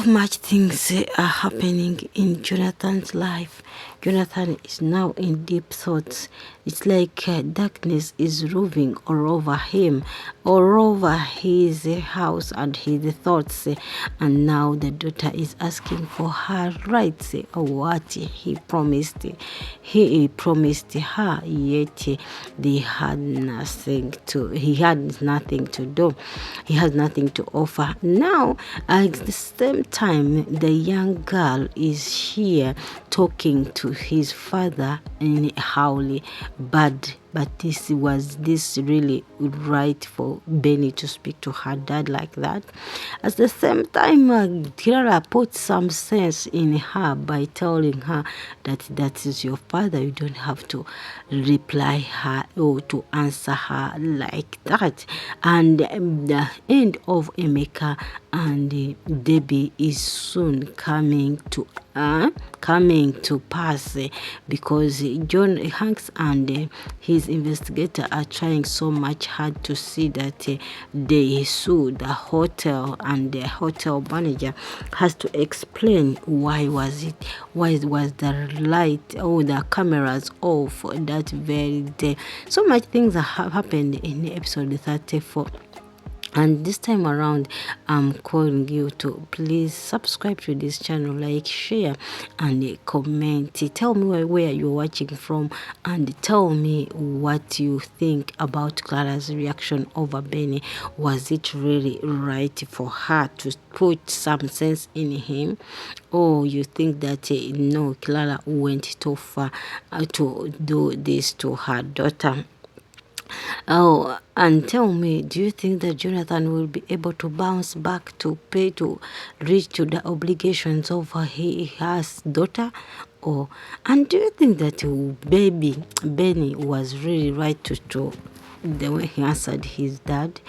much things are happening in Jonathan's life. Jonathan is now in deep thoughts. It's like darkness is roving all over him, all over his house and his thoughts. And now the daughter is asking for her rights, or what he promised. He promised her, yet they had nothing to. He had nothing to do. He has nothing to offer. Now, at the same time, the young girl is here talking to his father in Howley, but was this really right for Benny to speak to her dad like that? At the same time, Clara put some sense in her by telling her that is your father. You don't have to reply her or to answer her like that. And the end of Emeka and Debbie is soon coming to pass, because John Hanks and his investigator are trying so much hard to see that they sue the hotel, and the hotel manager has to explain why was the light or the cameras off that very day. So much things have happened in episode 34. And this time around, I'm calling you to please subscribe to this channel, like, share, and comment. Tell me where you're watching from, and tell me what you think about Clara's reaction over Benny. Was it really right for her to put some sense in him, or you think that no, Clara went too far to do this to her daughter? Oh, and tell me, do you think that Jonathan will be able to bounce back to pay to reach to the obligations of his daughter? And do you think that Benny was really right to the way he answered his dad?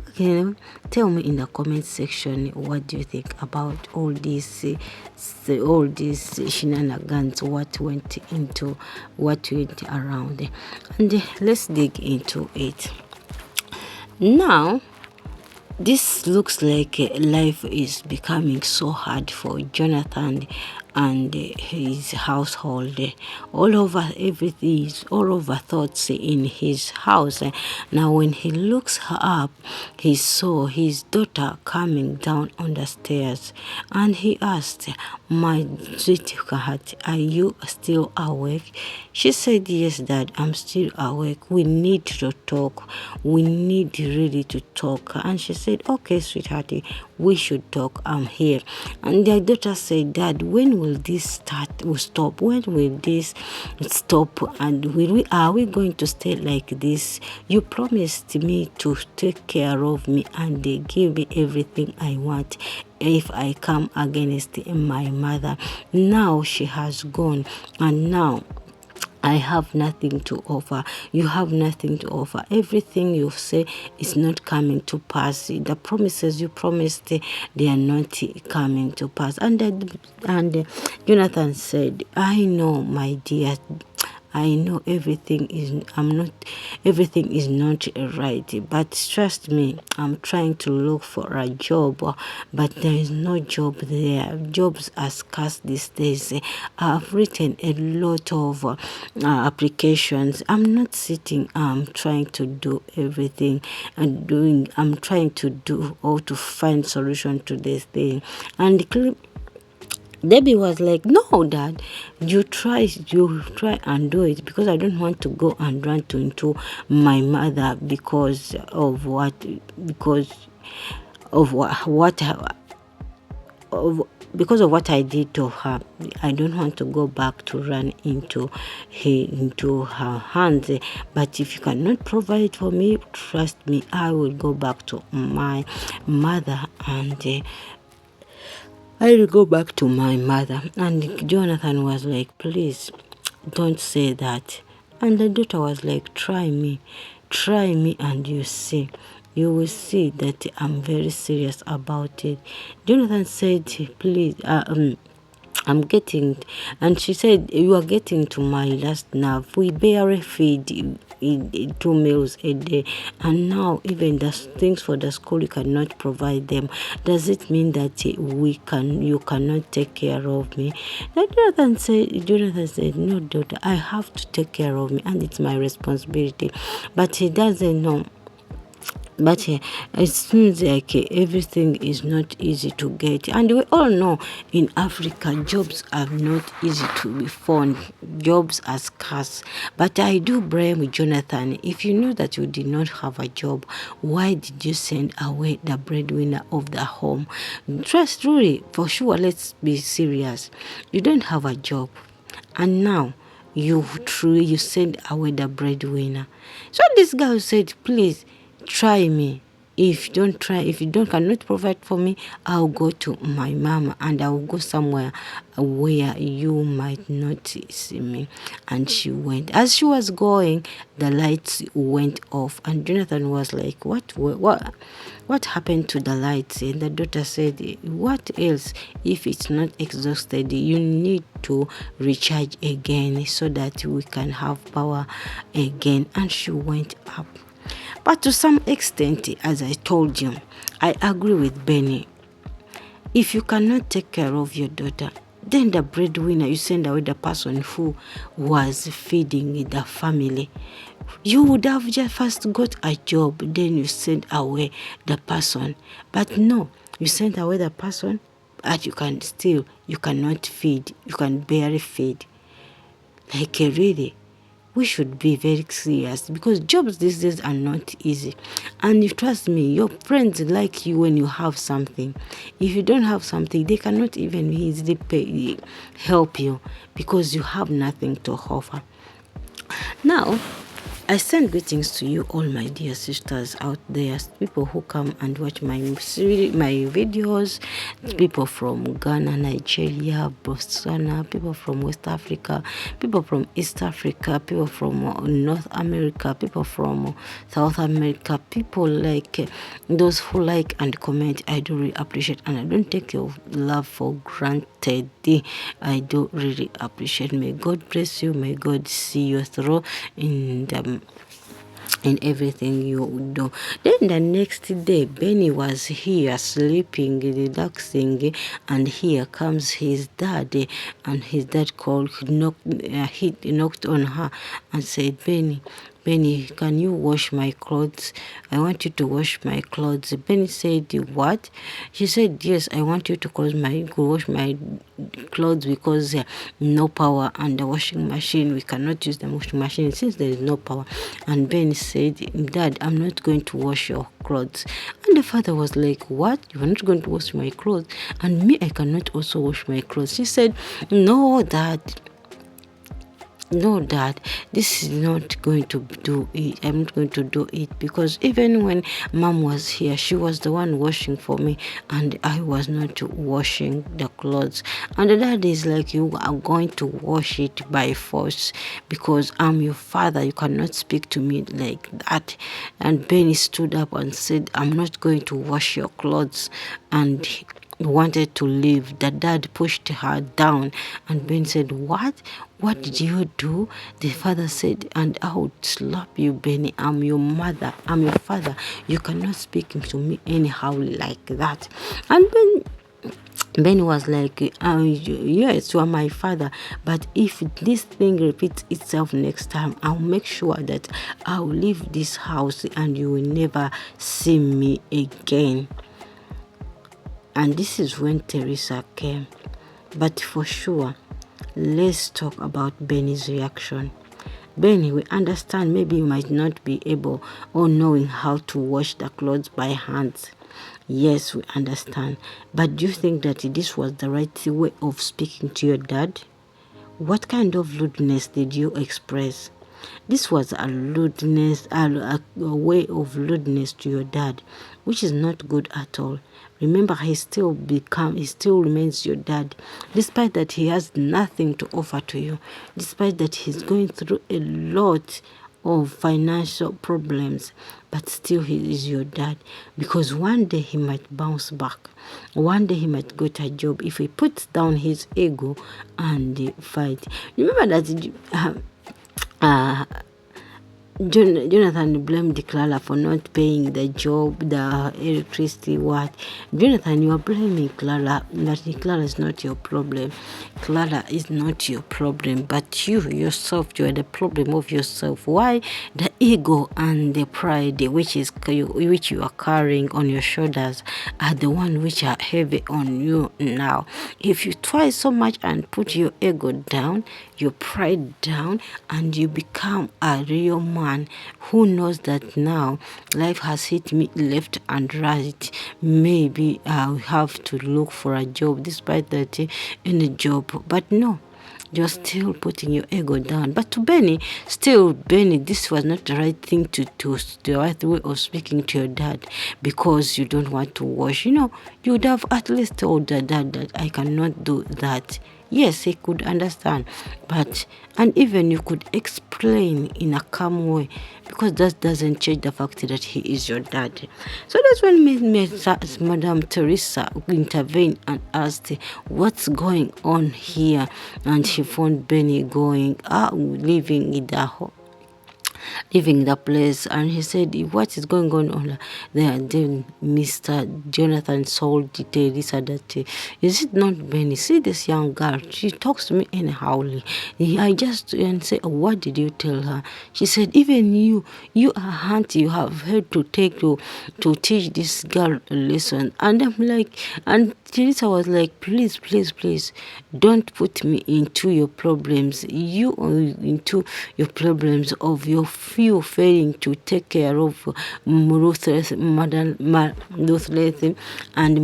Okay, tell me in the comment section, what do you think about all these shenanigans, what went around, and let's dig into it. Now, this looks like life is becoming so hard for Jonathan and his household. All over everything, all over thoughts in his house. Now, when he looks up, he saw his daughter coming down on the stairs, and he asked, "My sweetheart, are you still awake?" She said, "Yes, Dad, I'm still awake. We need to talk. We need really to talk." And she said, "Okay, sweethearty, we should talk. I'm here." And their daughter said, "Dad, when will this stop? When will this stop? And are we going to stay like this? You promised me to take care of me and give me everything I want if I come against my mother. Now she has gone, and now I have nothing to offer. You have nothing to offer. Everything you say is not coming to pass. The promises you promised, they are not coming to pass." And Jonathan said, "I know, my dear. I know everything is not right, but trust me, I'm trying to look for a job, but there is no job there. Jobs are scarce these days. I've written a lot of applications. I'm not sitting. I'm trying to do everything I'm trying to do or to find solution to this thing." And Debbie was like, "No, Dad, you try and do it, because I don't want to go and run into my mother because of what I did to her. I don't want to go back to run into her hands. But if you cannot provide for me, trust me, I will go back to my mother and I will go back to my mother." And Jonathan was like, "Please, don't say that." And the daughter was like, try me and you will see that I'm very serious about it." Jonathan said, "Please, I'm getting," and she said, "You are getting to my last nerve. We barely feed two meals a day, and now even the things for the school you cannot provide them. Does it mean that you cannot take care of me? Jonathan said, no, daughter, I have to take care of me, and it's my responsibility. But he doesn't know. But it seems like everything is not easy to get. And we all know in Africa, jobs are not easy to be found. Jobs are scarce. But I do blame Jonathan. If you know that you did not have a job, why did you send away the breadwinner of the home? Trust, truly, for sure, let's be serious. You don't have a job. And now, you send away the breadwinner. So this guy said, please, try me. If you don't cannot provide for me, I'll go to my mama and I'll go somewhere where you might not see me. And she went. As she was going, the lights went off, and Jonathan was like, what happened to the lights? And the daughter said, what else? If it's not exhausted, you need to recharge again so that we can have power again. And she went up. But to some extent, as I told you, I agree with Benny. If you cannot take care of your daughter, then the breadwinner, you send away the person who was feeding the family. You would have just first got a job, then you send away the person. But no, you send away the person, but you cannot feed. You can barely feed. Like really. We should be very serious, because jobs these days are not easy. And you trust me, your friends like you when you have something. If you don't have something, they cannot even easily help you, because you have nothing to offer. Now, I send greetings to you, all my dear sisters out there, people who come and watch my videos, people from Ghana, Nigeria, Botswana, people from West Africa, people from East Africa, people from North America, people from South America, people like those who like and comment. I do really appreciate, and I don't take your love for granted. I do really appreciate. May God bless you. May God see you through in everything you do. Then the next day, Benny was here sleeping, relaxing, and here comes his dad, and his dad knocked on her and said, Benny, can you wash my clothes? I want you to wash my clothes. Benny said, what? She said, yes, I want you to wash my clothes, because no power and the washing machine. We cannot use the washing machine since there is no power. And Benny said, Dad, I'm not going to wash your clothes. And the father was like, what? You are not going to wash my clothes? And me, I cannot also wash my clothes. She said, no, Dad, this is not going to do it. I'm not going to do it, because even when Mom was here, she was the one washing for me, and I was not washing the clothes. And the dad is like, you are going to wash it by force, because I'm your father. You cannot speak to me like that. And Benny stood up and said, I'm not going to wash your clothes. And wanted to leave. The dad pushed her down, and Ben said, what did you do? The father said, and I would slap you, Benny. I'm your mother, I'm your father. You cannot speak to me anyhow like that. And Ben was like, yes, you are my father, but if this thing repeats itself next time, I'll make sure that I'll leave this house and you will never see me again. And this is when Teresa came. But for sure, let's talk about Benny's reaction. Benny, we understand maybe you might not be able or knowing how to wash the clothes by hands. Yes, we understand. But do you think that this was the right way of speaking to your dad? What kind of rudeness did you express? This was a rudeness, a way of rudeness to your dad, which is not good at all. Remember, he still remains your dad, despite that he has nothing to offer to you, despite that he's going through a lot of financial problems, but still he is your dad, because one day he might bounce back. One day he might get a job if he puts down his ego and fight. Remember that Jonathan blamed Clara for not paying the job, the electricity, what. Jonathan, you are blaming Clara, but Clara is not your problem. Clara is not your problem, but you yourself, you are the problem of yourself. Why? The ego and the pride which you are carrying on your shoulders are the one which are heavy on you now. If you try so much and put your ego down, your pride down, and you become a real man who knows that now life has hit me left and right, maybe I'll have to look for a job despite that in a job. But no, you're still putting your ego down. But to Benny, this was not the right thing to do, the right way of speaking to your dad, because you don't want to wash. You would have at least told the dad that I cannot do that. Yes, he could understand, and even you could explain in a calm way, because that doesn't change the fact that he is your dad. So that's when Madame Teresa intervened and asked, what's going on here? And she found Benny leaving the place, and he said, what is going on there? Then Mr. Jonathan told Teresa that, is it not Benny? See this young girl, she talks to me anyhow. I just and say, what did you tell her? She said, even you are auntie, you have had to teach this girl a lesson. And I'm like, and Teresa was like, please, don't put me into your problems. You are into your problems of your few failing to take care of ruthless and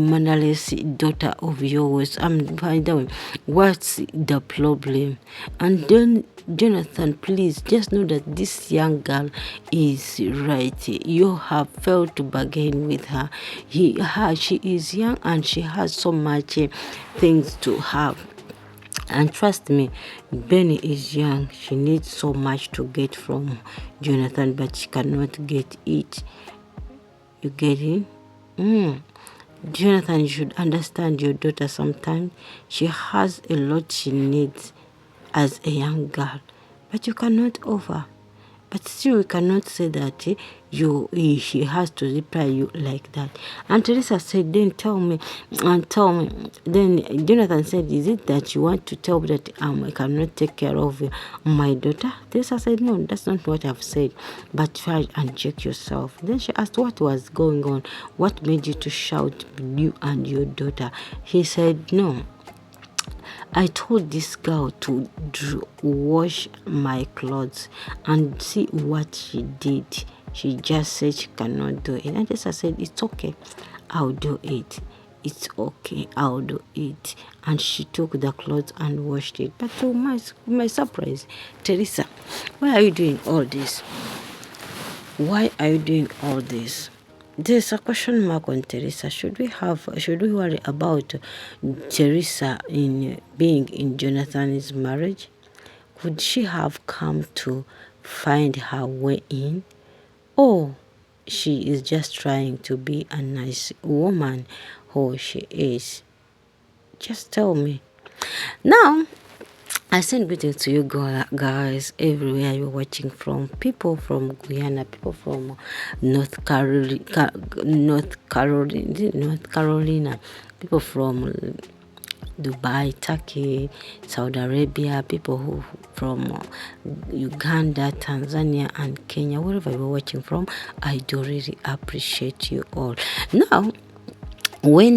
motherless daughter of yours. By the way, what's the problem? And then Jonathan, please just know that this young girl is right. You have failed to bargain with her. She is young and she has so much things to have. And trust me, Benny is young. She needs so much to get from Jonathan, but she cannot get it. You get it? Jonathan, you should understand your daughter sometimes. She has a lot she needs as a young girl, but you cannot offer. But still, we cannot say that she has to reply you like that. And Teresa said, then tell me. Then Jonathan said, is it that you want to tell me that I cannot take care of my daughter? Teresa said, no, that's not what I've said. But try and check yourself. Then she asked what was going on. What made you to shout, you and your daughter? He said, no. I told this girl to wash my clothes, and see what she did. She just said she cannot do it. And I said, it's okay, I'll do it. It's okay, I'll do it. And she took the clothes and washed it. But to my surprise, Teresa, why are you doing all this? Why are you doing all this? There's a question mark on Teresa. Should we worry about Teresa in being in Jonathan's marriage? Could she have come to find her way in? Or she is just trying to be a nice woman who she is? Just tell me. Now, I send greetings to you guys everywhere you're watching from. People from Guyana, people from North Carolina, people from Dubai, Turkey, Saudi Arabia, people from Uganda, Tanzania, and Kenya, wherever you're watching from. I do really appreciate you all. Now, when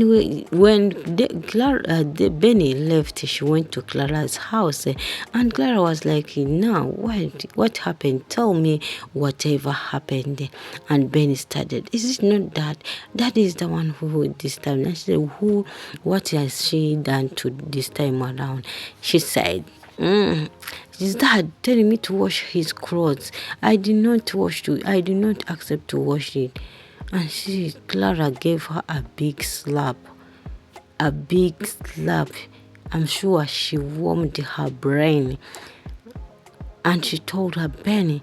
Benny left, she went to Clara's house, and Clara was like, now, what happened? Tell me whatever happened. And Benny started, is it not that? That is the one who this time. And she said, what has she done to this time around? She said, is Dad telling me to wash his clothes? I did not accept to wash it. And Clara gave her a big slap. I'm sure she warmed her brain. And she told her, Benny,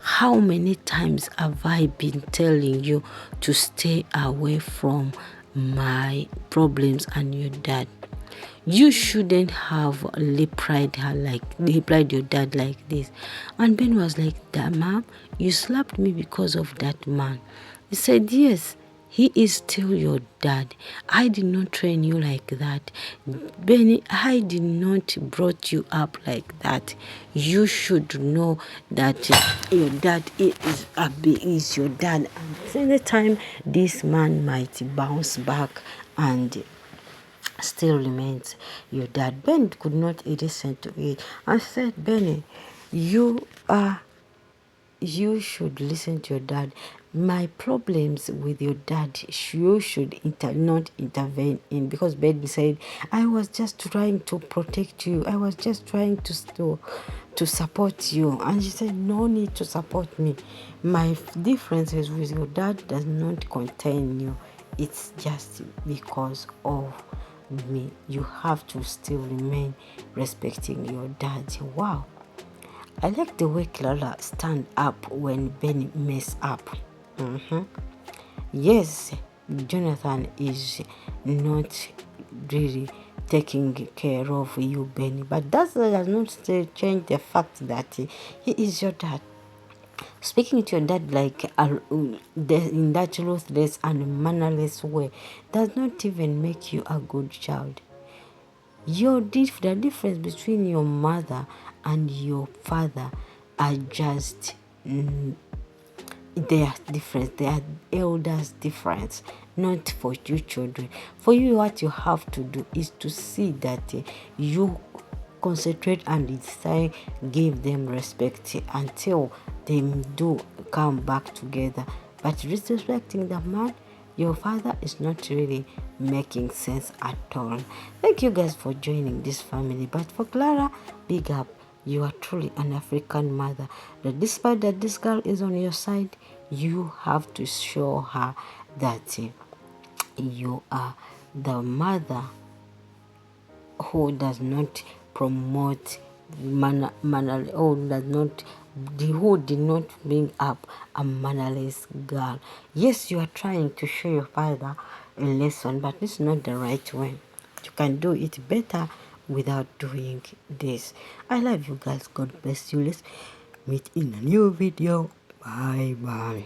how many times have I been telling you to stay away from my problems and your dad? You shouldn't have replied your dad like this. And Ben was like, that mom, you slapped me because of that man. He said, yes, he is still your dad. I did not train you like that. Benny, I did not brought you up like that. You should know that your dad is your dad. And anytime this man might bounce back and still remains your dad. Ben could not listen to it and said, Benny, you should listen to your dad. My problems with your dad, you should not intervene in, because Ben said, I was just trying to protect you. I was just trying to support you. And she said, no need to support me. My differences with your dad does not contain you. It's just because of me. You have to still remain respecting your dad. Wow. I like the way Clara stand up when Benny mess up. Yes, Jonathan is not really taking care of you, Benny, but that does not still change the fact that he is your dad. Speaking to your dad like in that ruthless and mannerless way does not even make you a good child. The difference between your mother and your father are just they are different. They are elders difference, not for you children. For you, what you have to do is to see that you concentrate and decide, give them respect until they do come back together. But disrespecting the man, your father, is not really making sense at all. Thank you guys for joining this family. But for Clara, big up. You are truly an African mother. That despite that this girl is on your side, you have to show her that you are the mother who does not promote who did not bring up a mannerless girl. Yes, you are trying to show your father a lesson, but it's not the right way. You can do it better without doing this. I love you guys. God bless you. Let's meet in a new video. Bye bye.